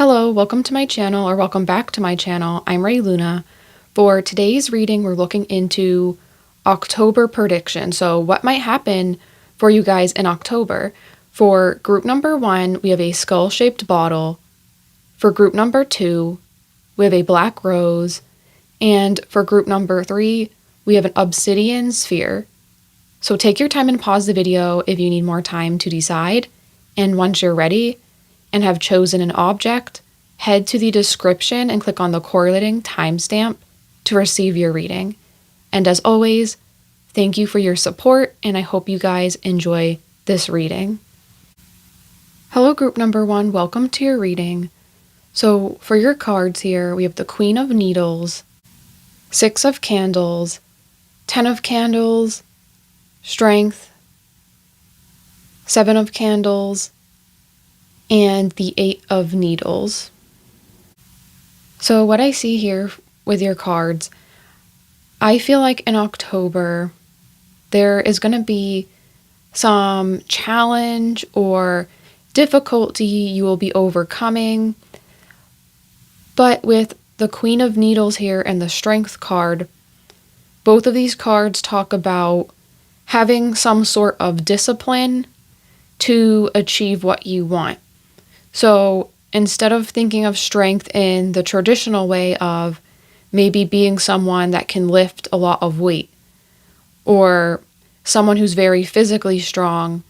Hello, welcome to my channel, or welcome back to my channel. I'm Ray Luna. For today's reading, we're looking into October prediction. So what might happen for you guys in October? For group number 1, we have a skull-shaped bottle. For group number 2, we have a black rose. And for group number 3, we have an obsidian sphere. So take your time and pause the video if you need more time to decide. And once you're ready and have chosen an object, head to the description and click on the correlating timestamp to receive your reading. And as always, thank you for your support, and I hope you guys enjoy this reading. Hello group number 1, welcome to your reading. So for your cards here, we have the Queen of Needles, 6 of Candles, 10 of Candles, Strength, 7 of Candles, and the 8 of Needles. So what I see here with your cards, I feel like in October there is going to be some challenge or difficulty you will be overcoming. But with the Queen of Needles here and the Strength card, both of these cards talk about having some sort of discipline to achieve what you want. So instead of thinking of strength in the traditional way of maybe being someone that can lift a lot of weight or someone who's very physically strong,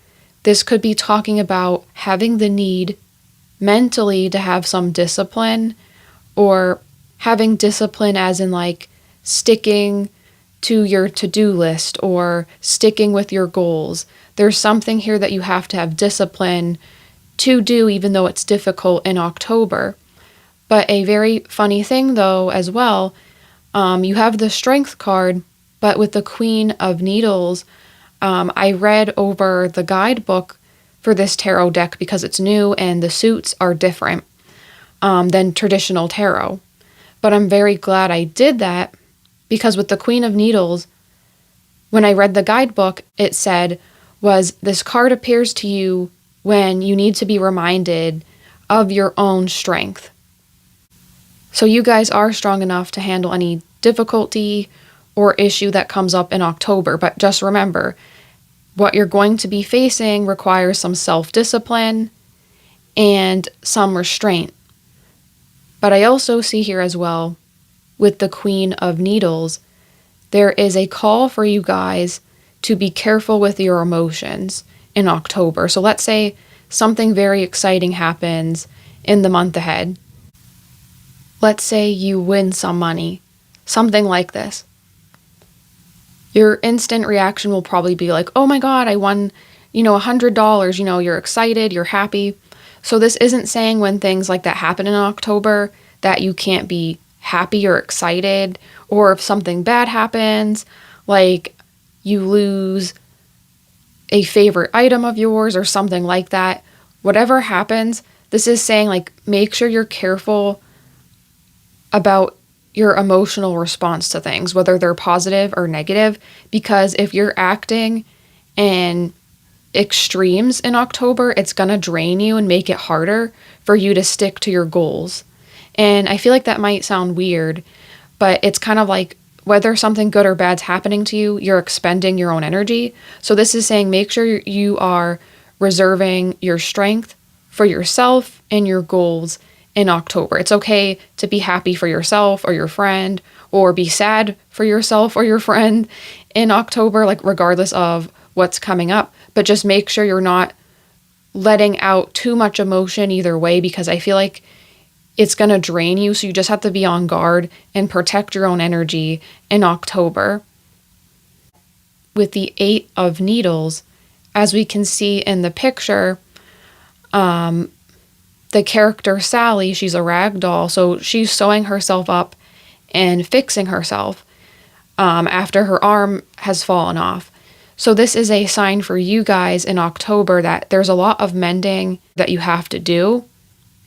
this could be talking about having the need mentally to have some discipline, or having discipline as in like sticking to your to-do list or sticking with your goals. There's something here that you have to have discipline to do, even though it's difficult in October. But a very funny thing though as well, you have the Strength card, but with the Queen of Needles, I read over the guidebook for this tarot deck because it's new and the suits are different than traditional tarot. But I'm very glad I did that, because with the Queen of Needles, when I read the guidebook, it said was this card appears to you when you need to be reminded of your own strength. So you guys are strong enough to handle any difficulty or issue that comes up in October, but just remember, what you're going to be facing requires some self-discipline and some restraint. But I also see here as well, with the Queen of Needles, there is a call for you guys to be careful with your emotions in October. So let's say something very exciting happens in the month ahead. Let's say you win some money, something like this. Your instant reaction will probably be like, oh my God, I won, $100, you're excited, you're happy. So this isn't saying when things like that happen in October that you can't be happy or excited, or if something bad happens, like you lose a favorite item of yours or something like that. Whatever happens, this is saying like make sure you're careful about your emotional response to things, whether they're positive or negative, because if you're acting in extremes in October, it's going to drain you and make it harder for you to stick to your goals. And I feel like that might sound weird, but it's kind of like whether something good or bad's happening to you, you're expending your own energy. So this is saying make sure you are reserving your strength for yourself and your goals in October. It's okay to be happy for yourself or your friend, or be sad for yourself or your friend in October, like regardless of what's coming up. But just make sure you're not letting out too much emotion either way, because I feel like it's going to drain you. So you just have to be on guard and protect your own energy in October. With the 8 of Needles, as we can see in the picture, the character Sally, she's a rag doll. So she's sewing herself up and fixing herself after her arm has fallen off. So this is a sign for you guys in October that there's a lot of mending that you have to do,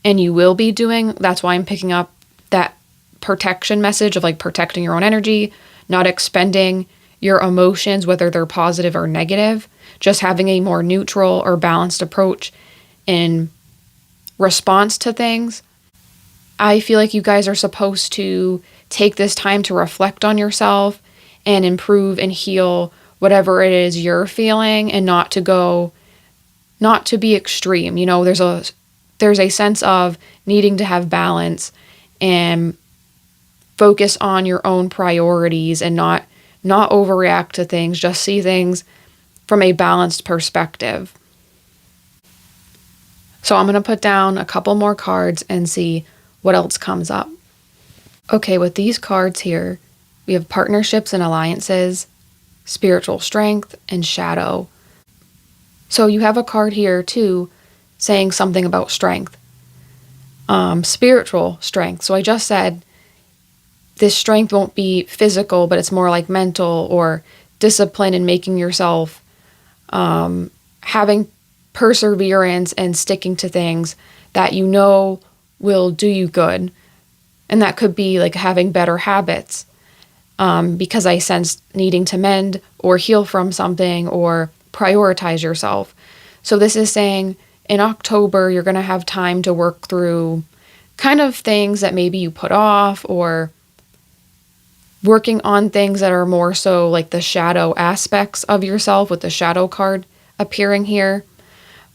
and you will be doing. That's why I'm picking up that protection message of like protecting your own energy, not expending your emotions, whether they're positive or negative, just having a more neutral or balanced approach in response to things. I feel like you guys are supposed to take this time to reflect on yourself and improve and heal whatever it is you're feeling, and not to be extreme. There's a sense of needing to have balance and focus on your own priorities, and not overreact to things. Just see things from a balanced perspective. So I'm going to put down a couple more cards and see what else comes up. Okay, with these cards here, we have partnerships and alliances, spiritual strength, and shadow. So you have a card here too saying something about strength. Spiritual strength. So I just said this strength won't be physical, but it's more like mental or discipline in making yourself, having perseverance and sticking to things that you know will do you good. And that could be like having better habits, because I sense needing to mend or heal from something or prioritize yourself. So this is saying in October, you're going to have time to work through kind of things that maybe you put off, or working on things that are more so like the shadow aspects of yourself, with the shadow card appearing here.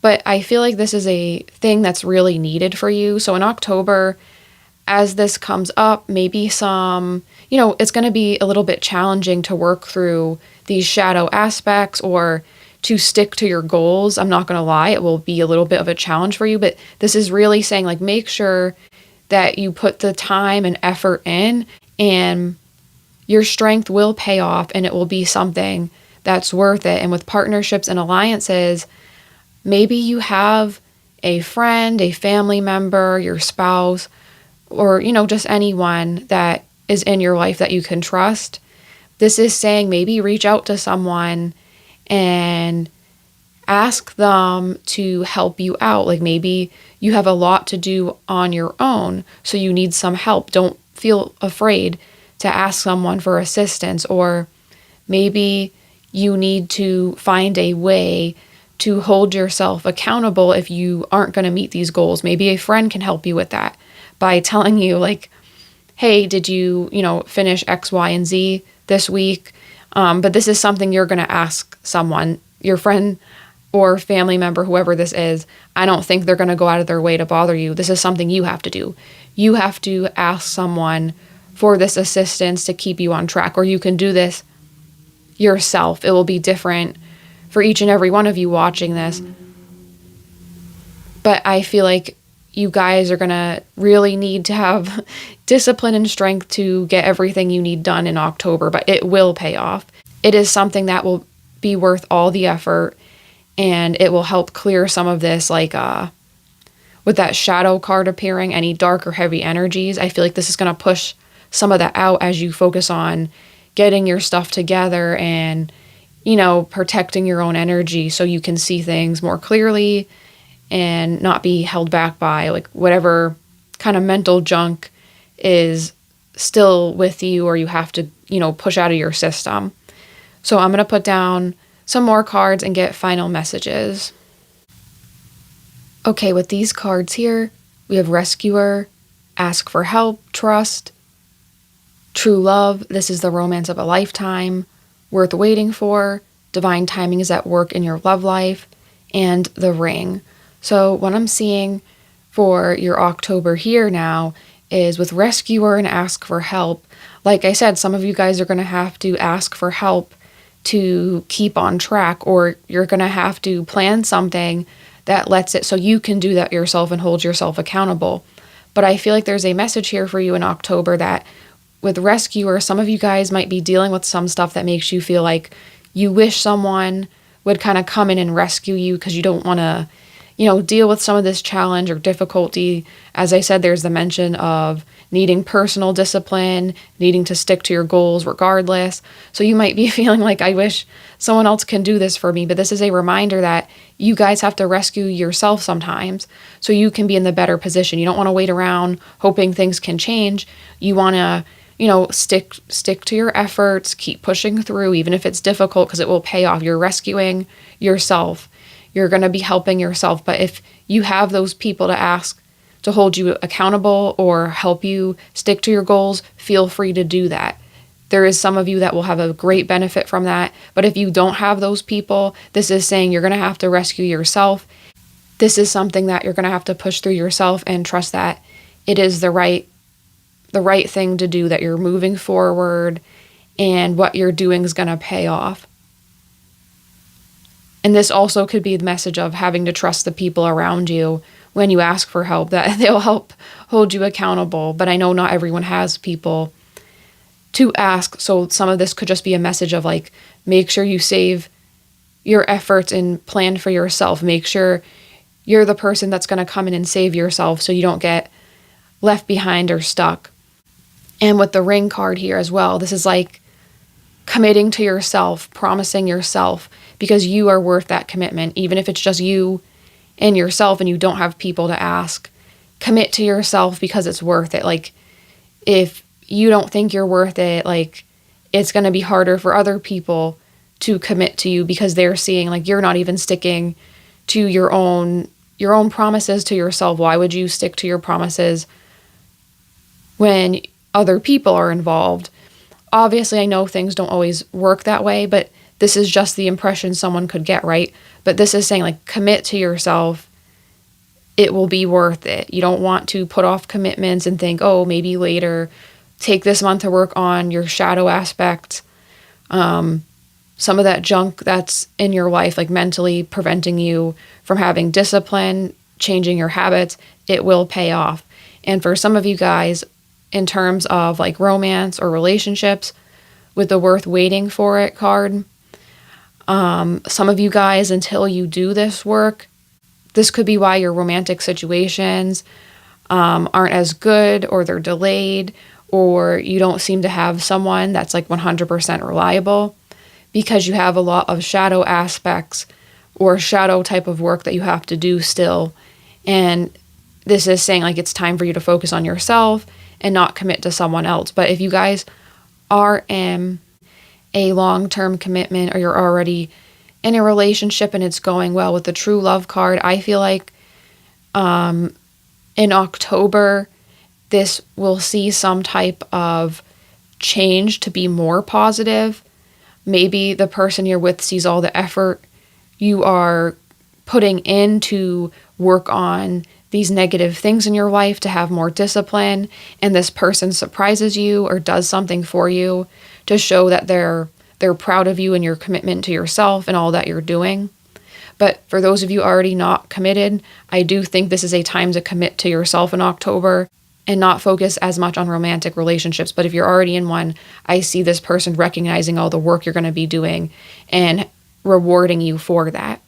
But I feel like this is a thing that's really needed for you. So in October, as this comes up, maybe it's going to be a little bit challenging to work through these shadow aspects or to stick to your goals. I'm not going to lie, it will be a little bit of a challenge for you, but this is really saying like make sure that you put the time and effort in, and your strength will pay off, and it will be something that's worth it. And with partnerships and alliances, maybe you have a friend, a family member, your spouse, or, just anyone that is in your life that you can trust. This is saying maybe reach out to someone and ask them to help you out. Like maybe you have a lot to do on your own, so you need some help. Don't feel afraid to ask someone for assistance. Or maybe you need to find a way to hold yourself accountable if you aren't going to meet these goals. Maybe a friend can help you with that by telling you like, hey, did you, finish X, Y, and Z this week? But this is something you're going to ask someone, your friend or family member, whoever this is. I don't think they're going to go out of their way to bother you. This is something you have to do. You have to ask someone for this assistance to keep you on track, or you can do this yourself. It will be different for each and every one of you watching this. But I feel like you guys are going to really need to have discipline and strength to get everything you need done in October, but it will pay off. It is something that will be worth all the effort, and it will help clear some of this, like with that shadow card appearing, any dark or heavy energies. I feel like this is going to push some of that out as you focus on getting your stuff together and, protecting your own energy so you can see things more clearly and not be held back by like whatever kind of mental junk is still with you, or you have to, push out of your system. So I'm going to put down some more cards and get final messages. Okay, with these cards here, we have Rescuer, Ask for Help, Trust, True Love, this is the romance of a lifetime, Worth Waiting For, Divine Timing is at work in your love life, and The Ring. So what I'm seeing for your October here now is with Rescuer and Ask for Help. Like I said, some of you guys are going to have to ask for help to keep on track, or you're going to have to plan something that lets it so you can do that yourself and hold yourself accountable. But I feel like there's a message here for you in October that with Rescuer, some of you guys might be dealing with some stuff that makes you feel like you wish someone would kind of come in and rescue you because you don't want to, deal with some of this challenge or difficulty. As I said, there's the mention of needing personal discipline, needing to stick to your goals regardless. So you might be feeling like, I wish someone else can do this for me. But this is a reminder that you guys have to rescue yourself sometimes so you can be in the better position. You don't want to wait around hoping things can change. You want to, stick to your efforts, keep pushing through, even if it's difficult, because it will pay off. You're rescuing yourself. You're going to be helping yourself. But if you have those people to ask to hold you accountable or help you stick to your goals, feel free to do that. There is some of you that will have a great benefit from that. But if you don't have those people, this is saying you're going to have to rescue yourself. This is something that you're going to have to push through yourself and trust that it is the right thing to do, that you're moving forward and what you're doing is going to pay off. And this also could be the message of having to trust the people around you when you ask for help, that they'll help hold you accountable. But I know not everyone has people to ask. So some of this could just be a message of like, make sure you save your efforts and plan for yourself. Make sure you're the person that's going to come in and save yourself so you don't get left behind or stuck. And with the ring card here as well, this is like committing to yourself, promising yourself, because you are worth that commitment. Even if it's just you and yourself and you don't have people to ask, commit to yourself because it's worth it. Like, if you don't think you're worth it, like, it's going to be harder for other people to commit to you because they're seeing like you're not even sticking to your own promises to yourself. Why would you stick to your promises when other people are involved? Obviously, I know things don't always work that way, but this is just the impression someone could get, right? But this is saying like, commit to yourself. It will be worth it. You don't want to put off commitments and think, oh, maybe later. Take this month to work on your shadow aspect. Some of that junk that's in your life, like mentally preventing you from having discipline, changing your habits, it will pay off. And for some of you guys, in terms of like romance or relationships, with the worth waiting for it card, some of you guys, until you do this work, this could be why your romantic situations aren't as good, or they're delayed, or you don't seem to have someone that's like 100% reliable, because you have a lot of shadow aspects or shadow type of work that you have to do still. And this is saying like it's time for you to focus on yourself and not commit to someone else. But if you guys are in a long-term commitment, or you're already in a relationship and it's going well, with the true love card, I feel like in October, this will see some type of change to be more positive. Maybe the person you're with sees all the effort you are putting in to work on these negative things in your life, to have more discipline, and this person surprises you or does something for you to show that they're proud of you and your commitment to yourself and all that you're doing. But for those of you already not committed, I do think this is a time to commit to yourself in October and not focus as much on romantic relationships. But if you're already in one, I see this person recognizing all the work you're going to be doing and rewarding you for that.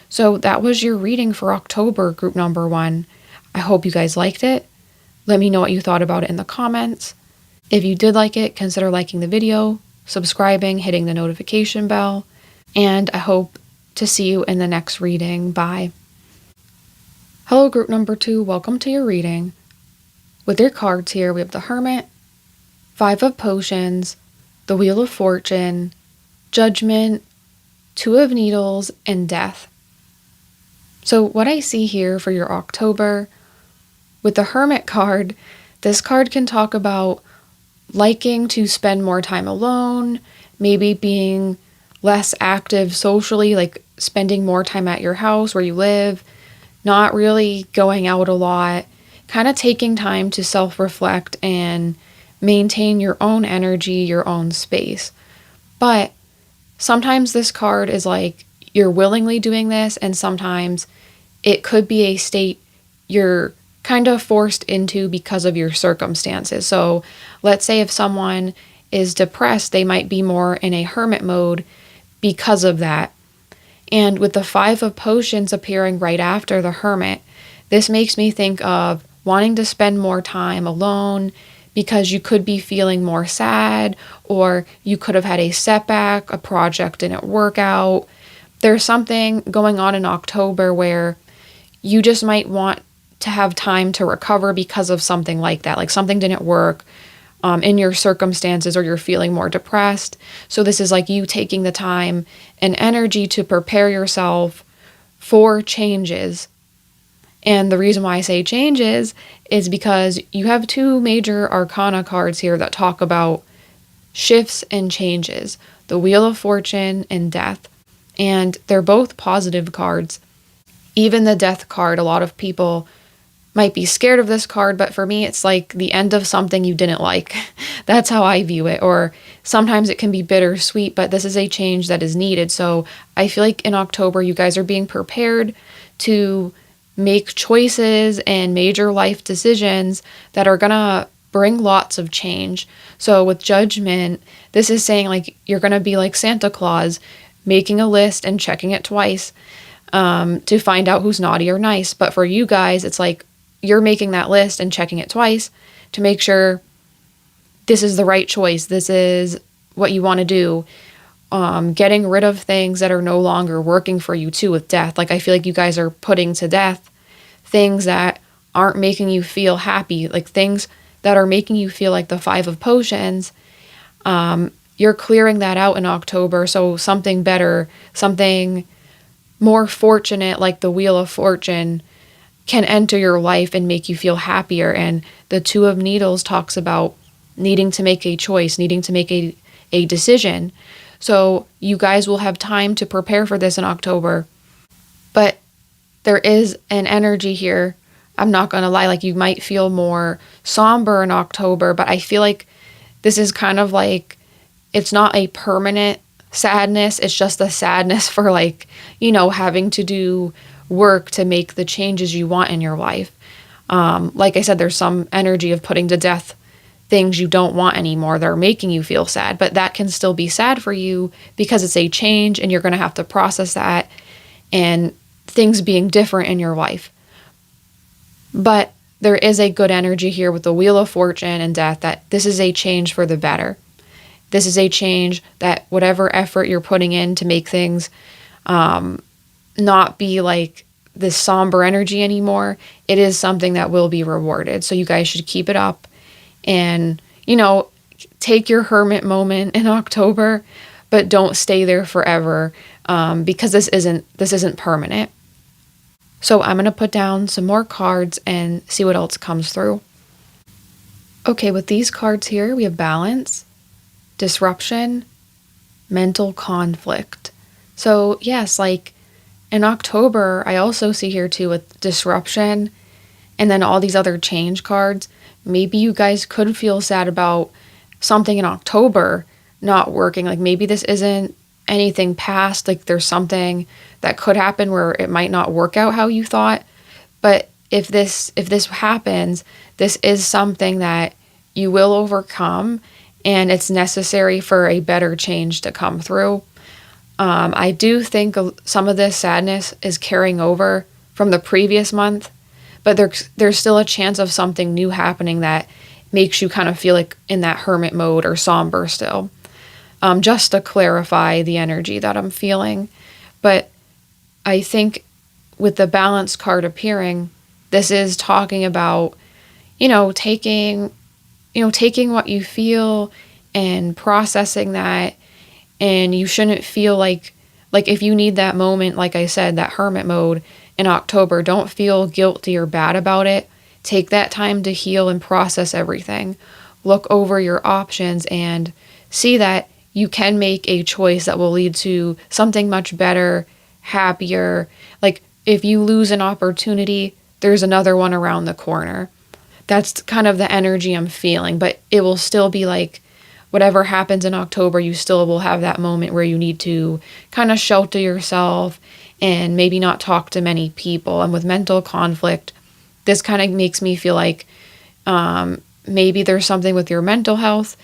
So that was your reading for October, group number 1. I hope you guys liked it. Let me know what you thought about it in the comments. If you did like it, consider liking the video, subscribing, hitting the notification bell, and I hope to see you in the next reading. Bye. Hello, group number 2. Welcome to your reading. With your cards here, we have the Hermit, 5 of Potions, the Wheel of Fortune, Judgment, 2 of Needles, and Death. So what I see here for your October, with the Hermit card, this card can talk about liking to spend more time alone, maybe being less active socially, like spending more time at your house where you live, not really going out a lot, kind of taking time to self-reflect and maintain your own energy, your own space. But sometimes this card is like you're willingly doing this, and sometimes it could be a state you're kind of forced into because of your circumstances. So let's say if someone is depressed, they might be more in a hermit mode because of that. And with the 5 of Potions appearing right after the Hermit, this makes me think of wanting to spend more time alone because you could be feeling more sad, or you could have had a setback, a project didn't work out. There's something going on in October where you just might want to have time to recover because of something like that, like something didn't work in your circumstances, or you're feeling more depressed. So this is like you taking the time and energy to prepare yourself for changes And the reason why I say changes is because you have two major arcana cards here that talk about shifts and changes, the Wheel of Fortune and Death. And they're both positive cards. Even the Death card, a lot of people might be scared of this card, but for me, it's like the end of something you didn't like. That's how I view it. Or sometimes it can be bittersweet, but this is a change that is needed. So I feel like in October, you guys are being prepared to make choices and major life decisions that are going to bring lots of change. So with Judgment, this is saying like you're going to be like Santa Claus, making a list and checking it twice to find out who's naughty or nice. But for you guys, it's like you're making that list and checking it twice to make sure this is the right choice. This is what you want to do. Getting rid of things that are no longer working for you too with Death. Like I feel like you guys are putting to death things that aren't making you feel happy, like things that are making you feel like the Five of Potions. You're clearing that out in October. So something better, something more fortunate, like the Wheel of Fortune, can enter your life and make you feel happier. And the Two of Needles talks about needing to make a choice, needing to make a decision. So you guys will have time to prepare for this in October. But there is an energy here. I'm not going to lie, like you might feel more somber in October, but I feel like this is kind of like, it's not a permanent sadness. It's just a sadness for like, having to do work to make the changes you want in your life. Like I said, there's some energy of putting to death things you don't want anymore that are making you feel sad, but that can still be sad for you because it's a change and you're going to have to process that and things being different in your life. But there is a good energy here with the Wheel of Fortune and Death that this is a change for the better. This is a change that whatever effort you're putting in to make things not be like this somber energy anymore, it is something that will be rewarded. So you guys should keep it up and, take your hermit moment in October, but don't stay there forever because this isn't permanent. So I'm going to put down some more cards and see what else comes through. Okay, with these cards here, we have balance, disruption, mental conflict. So yes, like in October, I also see here too with disruption and then all these other change cards. Maybe you guys could feel sad about something in October not working. Like maybe this isn't anything past, like there's something that could happen where it might not work out how you thought. But if this happens, this is something that you will overcome and it's necessary for a better change to come through. I do think some of this sadness is carrying over from the previous month, but there's still a chance of something new happening that makes you kind of feel like in that hermit mode or somber still. Just to clarify the energy that I'm feeling. But I think with the balance card appearing, this is talking about, taking what you feel and processing that. And you shouldn't feel like if you need that moment, like I said, that hermit mode in October, don't feel guilty or bad about it. Take that time to heal and process everything. Look over your options and see that you can make a choice that will lead to something much better, happier. Like if you lose an opportunity, there's another one around the corner. That's kind of the energy I'm feeling, but it will still be like whatever happens in October, you still will have that moment where you need to kind of shelter yourself and maybe not talk to many people. And with mental conflict, this kind of makes me feel like maybe there's something with your mental health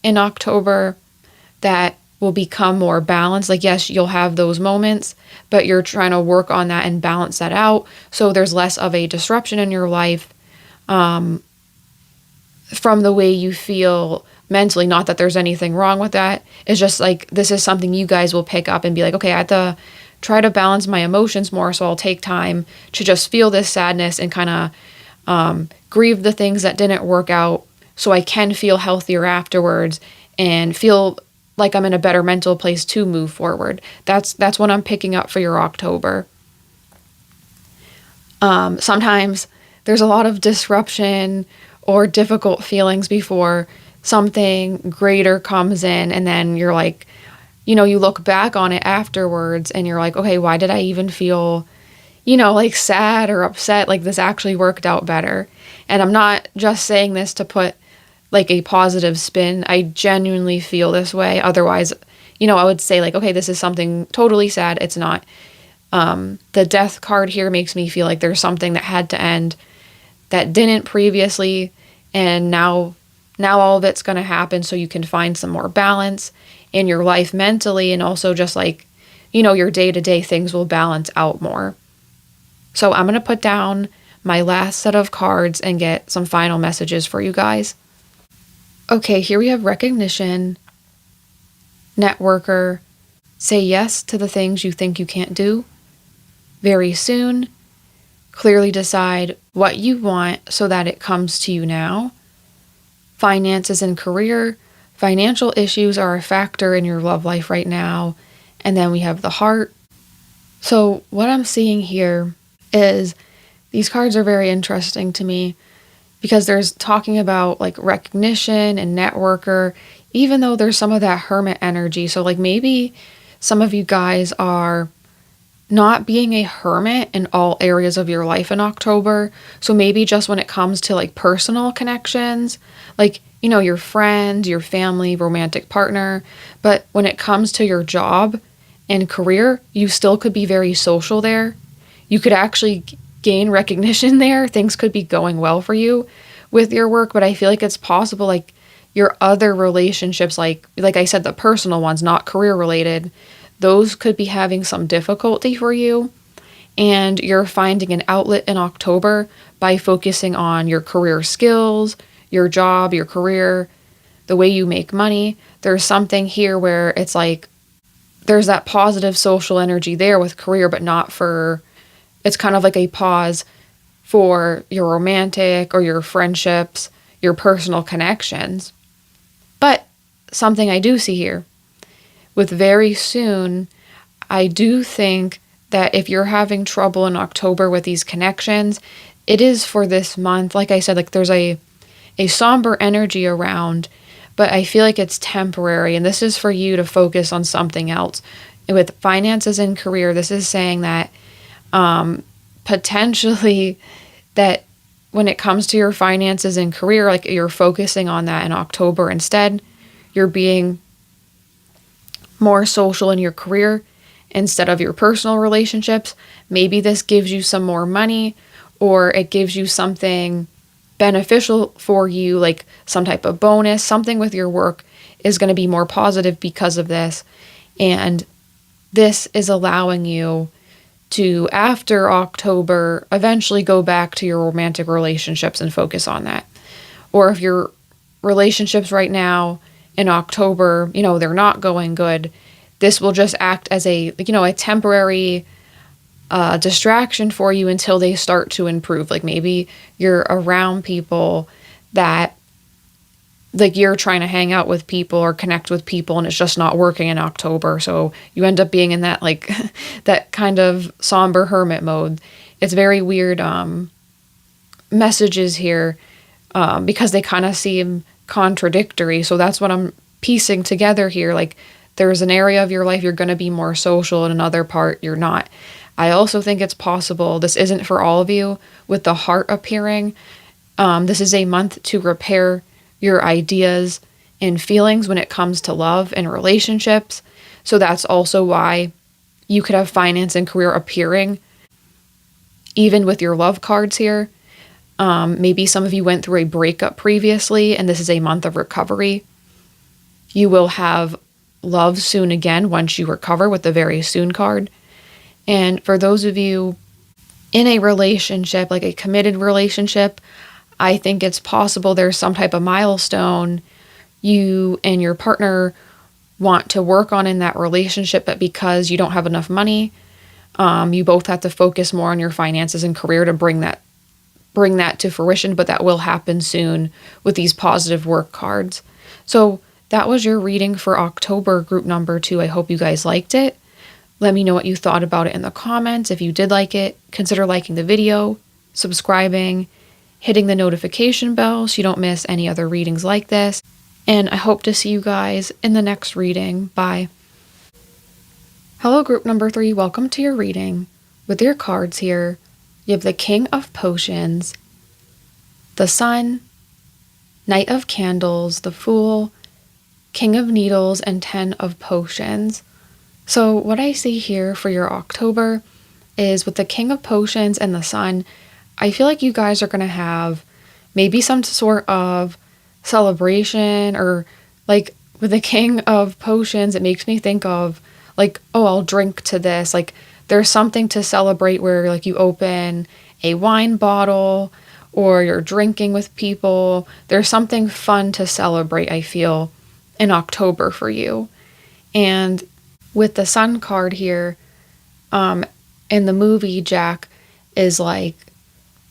in October that will become more balanced. Like, yes, you'll have those moments, but you're trying to work on that and balance that out. So there's less of a disruption in your life from the way you feel mentally. Not that there's anything wrong with that. It's just like, this is something you guys will pick up and be like, okay, I have to try to balance my emotions more. So I'll take time to just feel this sadness and kind of grieve the things that didn't work out so I can feel healthier afterwards and feel like I'm in a better mental place to move forward. That's what I'm picking up for your October. Sometimes there's a lot of disruption or difficult feelings before something greater comes in, and then you're like, you look back on it afterwards and you're like, okay, why did I even feel, like sad or upset? Like this actually worked out better. And I'm not just saying this to put like a positive spin. I genuinely feel this way. Otherwise, I would say like, okay, this is something totally sad. It's not. The death card here makes me feel like there's something that had to end that didn't previously, and now all of it's going to happen so you can find some more balance in your life mentally, and also just like, your day-to-day things will balance out more. So I'm going to put down my last set of cards and get some final messages for you guys. Okay, here we have recognition, networker, say yes to the things you think you can't do very soon, clearly decide what you want so that it comes to you now, finances and career, financial issues are a factor in your love life right now, and then we have the heart. So what I'm seeing here is these cards are very interesting to me because there's talking about like recognition and networker, even though there's some of that hermit energy. So like maybe some of you guys are not being a hermit in all areas of your life in October. So maybe just when it comes to like personal connections, like, your friends, your family, romantic partner. But when it comes to your job and career, you still could be very social there. You could actually gain recognition there. Things could be going well for you with your work, but I feel like it's possible like your other relationships, like I said, the personal ones, not career related, those could be having some difficulty for you. And you're finding an outlet in October by focusing on your career skills, your job, your career, the way you make money. There's something here where it's like there's that positive social energy there with career, but not for, it's kind of like a pause for your romantic or your friendships, your personal connections. But something I do see here with very soon, I do think that if you're having trouble in October with these connections, it is for this month. Like I said, like there's a somber energy around, but I feel like it's temporary, and this is for you to focus on something else. With finances and career, this is saying that potentially that when it comes to your finances and career, like you're focusing on that in October instead. You're being more social in your career instead of your personal relationships. Maybe this gives you some more money, or it gives you something beneficial for you, like some type of bonus, something with your work is going to be more positive because of this. And this is allowing you to, after October, eventually go back to your romantic relationships and focus on that. Or if your relationships right now in October, they're not going good, this will just act as a temporary distraction for you until they start to improve. Like maybe you're around people that like you're trying to hang out with people or connect with people, and it's just not working in October. So you end up being in that like that kind of somber hermit mode. It's very weird messages here because they kind of seem contradictory. So that's what I'm piecing together here. Like there's an area of your life you're going to be more social, and another part you're not. I also think it's possible this isn't for all of you with the heart appearing. This is a month to repair your ideas and feelings when it comes to love and relationships. So that's also why you could have finance and career appearing even with your love cards here. Maybe some of you went through a breakup previously, and this is a month of recovery. You will have love soon again once you recover with the very soon card. And for those of you in a relationship, like a committed relationship, I think it's possible there's some type of milestone you and your partner want to work on in that relationship, but because you don't have enough money, you both have to focus more on your finances and career to bring that to fruition, but that will happen soon with these positive work cards. So that was your reading for October, group number 2. I hope you guys liked it. Let me know what you thought about it in the comments. If you did like it, consider liking the video, subscribing, hitting the notification bell so you don't miss any other readings like this. And I hope to see you guys in the next reading. Bye. Hello, group number 3. Welcome to your reading. With your cards here, you have the King of Potions, the Sun, Knight of Candles, the Fool, King of Needles, and 10 of Potions. So what I see here for your October is with the King of Potions and the Sun, I feel like you guys are going to have maybe some sort of celebration, or like with the King of Potions, it makes me think of like, oh, I'll drink to this. Like there's something to celebrate where like you open a wine bottle or you're drinking with people. There's something fun to celebrate, I feel, in October for you. And with the Sun card here, in the movie, Jack is like,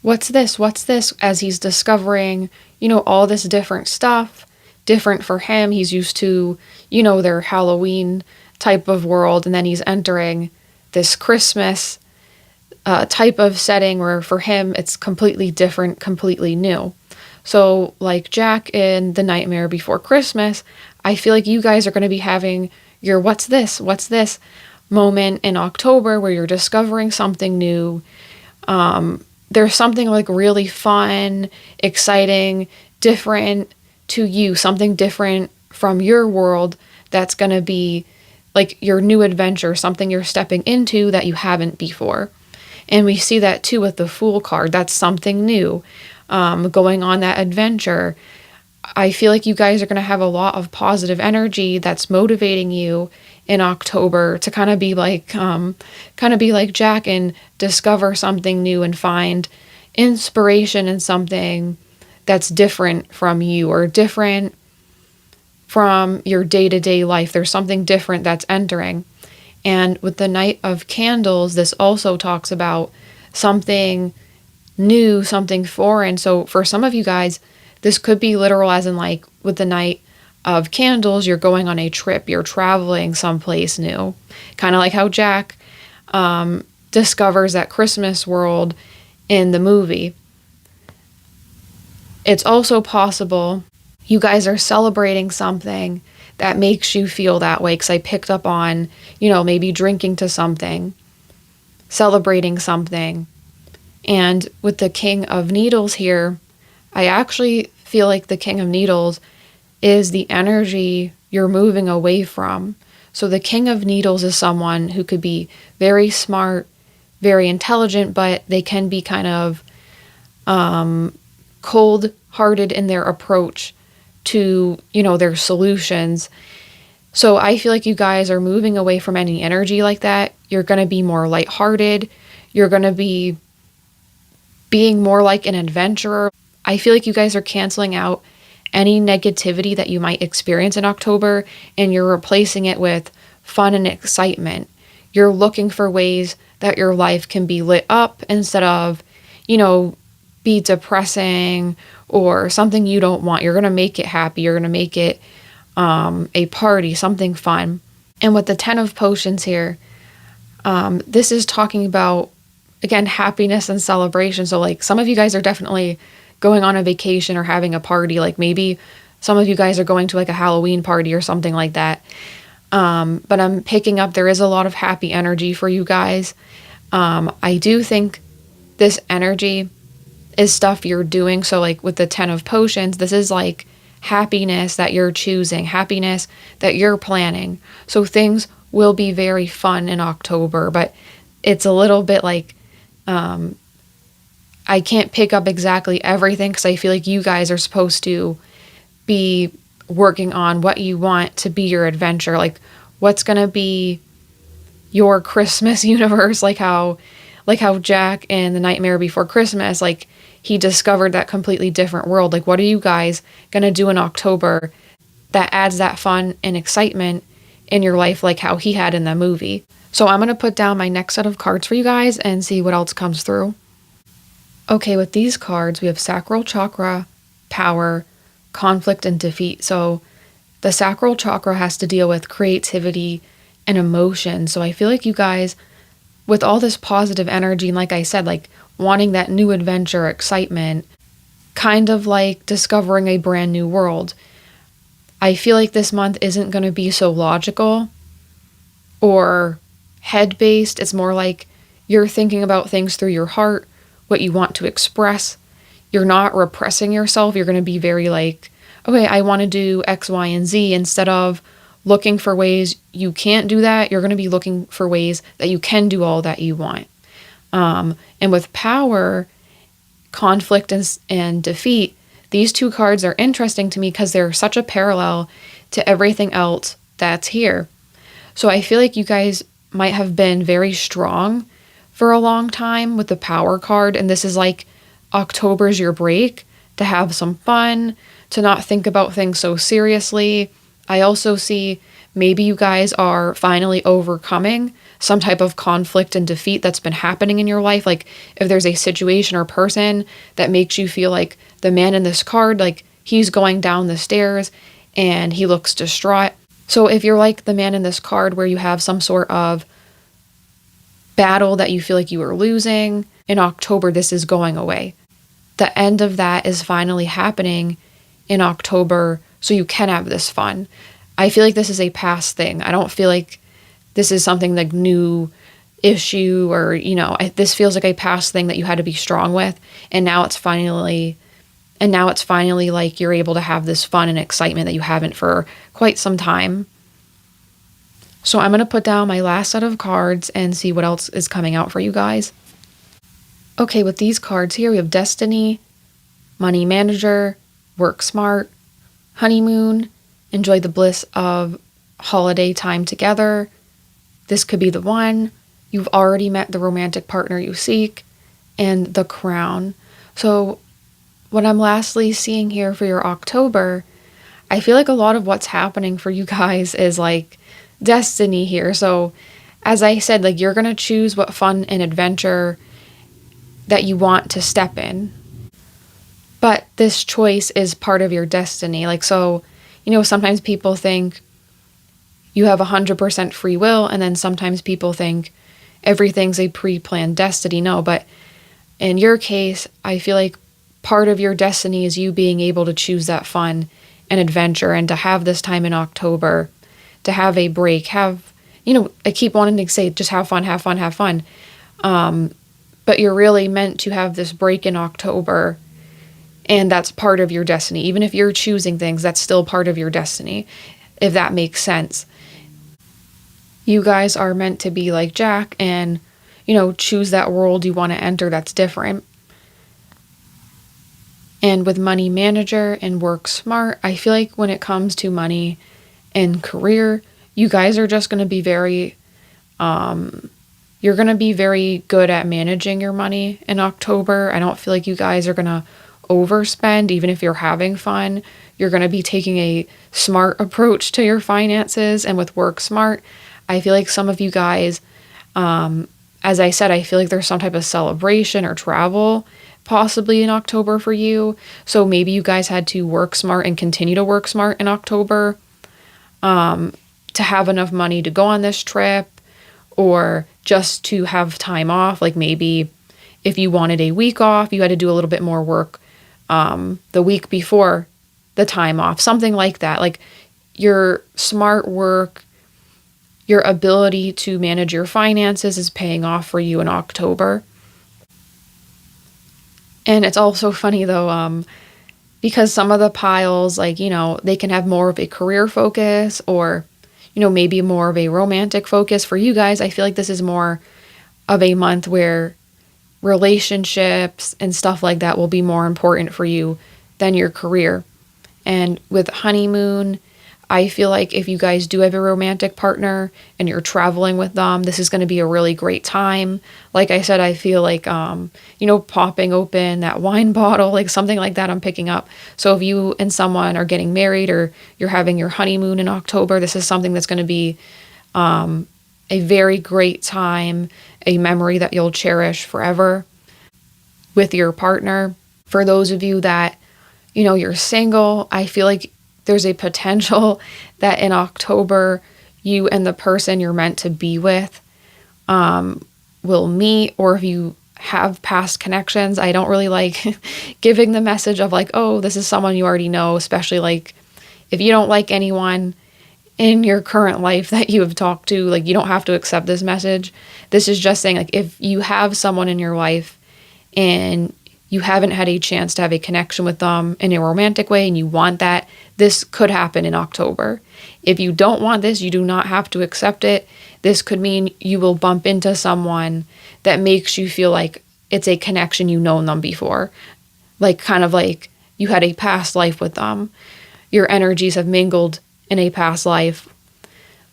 what's this? What's this? As he's discovering, all this different stuff, different for him. He's used to, their Halloween type of world. And then he's entering this Christmas type of setting where for him it's completely different, completely new. So like Jack in The Nightmare Before Christmas, I feel like you guys are going to be having your what's this moment in October where you're discovering something new. There's something like really fun, exciting, different to you, something different from your world that's going to be like your new adventure, something you're stepping into that you haven't before. And we see that too with the Fool card. That's something new, going on that adventure. I feel like you guys are going to have a lot of positive energy that's motivating you in October to kind of be like Jack and discover something new and find inspiration in something that's different from you or different from your day-to-day life. There's something different that's entering. And with the Knight of Candles, this also talks about something new, something foreign. So for some of you guys, this could be literal, as in like with the Knight of Candles, you're going on a trip, you're traveling someplace new. Kind of like how Jack discovers that Christmas world in the movie. It's also possible you guys are celebrating something that makes you feel that way, because I picked up on, maybe drinking to something, celebrating something. And with the King of Needles here, I actually feel like the King of Needles is the energy you're moving away from. So the King of Needles is someone who could be very smart, very intelligent, but they can be kind of cold-hearted in their approach to, their solutions. So I feel like you guys are moving away from any energy like that. You're going to be more lighthearted. You're going to be being more like an adventurer. I feel like you guys are canceling out any negativity that you might experience in October, and you're replacing it with fun and excitement. You're looking for ways that your life can be lit up instead of, be depressing or something you don't want. You're going to make it happy. You're going to make it a party, something fun. And with the 10 of Potions here, this is talking about, again, happiness and celebration. So like some of you guys are definitely going on a vacation or having a party. Like maybe some of you guys are going to like a Halloween party or something like that. But I'm picking up there is a lot of happy energy for you guys. I do think this energy is stuff you're doing. So like with the 10 of Potions, this is like happiness that you're choosing, happiness that you're planning. So things will be very fun in October, but it's a little bit like, I can't pick up exactly everything because I feel like you guys are supposed to be working on what you want to be your adventure. Like what's going to be your Christmas universe, like how Jack in The Nightmare Before Christmas, like he discovered that completely different world. Like what are you guys going to do in October that adds that fun and excitement in your life, like how he had in the movie? So I'm going to put down my next set of cards for you guys and see what else comes through. Okay, with these cards, we have Sacral Chakra, Power, Conflict, and Defeat. So the Sacral Chakra has to deal with creativity, and emotion. So I feel like you guys, with all this positive energy, and like I said, like wanting that new adventure, excitement, kind of like discovering a brand new world, I feel like this month isn't going to be so logical or head based. It's more like you're thinking about things through your heart, what you want to express. You're not repressing yourself. You're going to be very like, okay, I want to do X, Y, and Z, instead of looking for ways you can't do that. You're going to be looking for ways that you can do all that you want. And with power, conflict, and defeat, these two cards are interesting to me because they're such a parallel to everything else that's here. So I feel like you guys might have been very strong for a long time with the power card, and this is like October's your break to have some fun, to not think about things so seriously. I also see maybe you guys are finally overcoming some type of conflict and defeat that's been happening in your life. Like if there's a situation or person that makes you feel like the man in this card, like he's going down the stairs and he looks distraught. So if you're like the man in this card where you have some sort of battle that you feel like you are losing, in October, this is going away. The end of that is finally happening in October, so you can have this fun. I feel like this is a past thing. I don't feel like this is something like new issue or, this feels like a past thing that you had to be strong with. And now it's finally like you're able to have this fun and excitement that you haven't for quite some time. So I'm going to put down my last set of cards and see what else is coming out for you guys. Okay, with these cards here, we have Destiny, Money Manager, Work Smart, Honeymoon, Enjoy the bliss of holiday time together. This could be the one. You've already met the romantic partner you seek, and the Crown. So what I'm lastly seeing here for your October, I feel like a lot of what's happening for you guys is like destiny here. So as I said, like you're going to choose what fun and adventure that you want to step in. But this choice is part of your destiny. Like, so, sometimes people think you have 100% free will, and then sometimes people think everything's a pre-planned destiny. No, but in your case, I feel like part of your destiny is you being able to choose that fun and adventure, and to have this time in October, to have a break, I keep wanting to say, just have fun, have fun, have fun. But you're really meant to have this break in October, and that's part of your destiny. Even if you're choosing things, that's still part of your destiny, if that makes sense. You guys are meant to be like Jack and, choose that world you want to enter that's different. And with Money Manager and Work Smart, I feel like when it comes to money and career, you guys are just going to be very, you're going to be very good at managing your money in October. I don't feel like you guys are going to overspend, even if you're having fun. You're going to be taking a smart approach to your finances. And with Work Smart, I feel like some of you guys, as I said, I feel like there's some type of celebration or travel possibly in October for you. So maybe you guys had to work smart and continue to work smart in October to have enough money to go on this trip, or just to have time off. Like maybe if you wanted a week off, you had to do a little bit more work the week before the time off, something like that. Like your smart work, your ability to manage your finances is paying off for you in October. And it's also funny though, because some of the piles, like, they can have more of a career focus, or, maybe more of a romantic focus. For you guys, I feel like this is more of a month where relationships and stuff like that will be more important for you than your career. And with Honeymoon, I feel like if you guys do have a romantic partner and you're traveling with them, this is going to be a really great time. Like I said, I feel like, popping open that wine bottle, like something like that I'm picking up. So if you and someone are getting married, or you're having your honeymoon in October, this is something that's going to be a very great time, a memory that you'll cherish forever with your partner. For those of you that, you're single, I feel like there's a potential that in October you and the person you're meant to be with will meet, or if you have past connections. I don't really like giving the message of like, oh, this is someone you already know, especially like if you don't like anyone in your current life that you have talked to, like you don't have to accept this message. This is just saying like if you have someone in your life and you haven't had a chance to have a connection with them in a romantic way and you want that, this could happen in October. If you don't want this, you do not have to accept it. This could mean you will bump into someone that makes you feel like it's a connection, you've known them before. Like kind of like you had a past life with them. Your energies have mingled in a past life.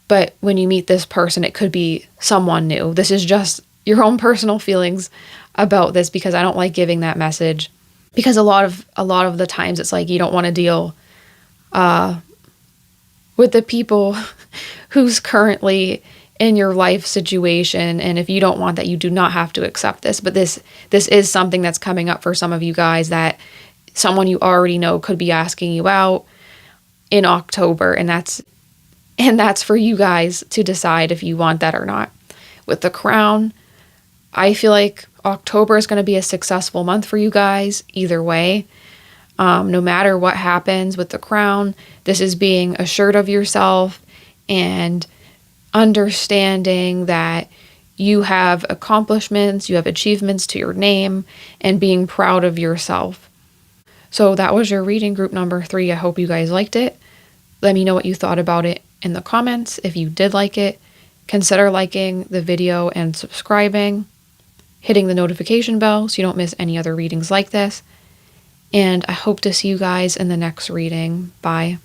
But when you meet this person, it could be someone new. This is just your own personal feelings about this, because I don't like giving that message, because a lot of the times it's like you don't want to deal with the people who's currently in your life situation, and if you don't want that, you do not have to accept this. But this is something that's coming up for some of you guys, that someone you already know could be asking you out in October, and that's for you guys to decide if you want that or not. With the crown, I feel like October is going to be a successful month for you guys either way. No matter what happens with the crown, this is being assured of yourself and understanding that you have accomplishments, you have achievements to your name, and being proud of yourself. So that was your reading, group number 3. I hope you guys liked it. Let me know what you thought about it in the comments. If you did like it, consider liking the video and subscribing, hitting the notification bell so you don't miss any other readings like this. And I hope to see you guys in the next reading. Bye.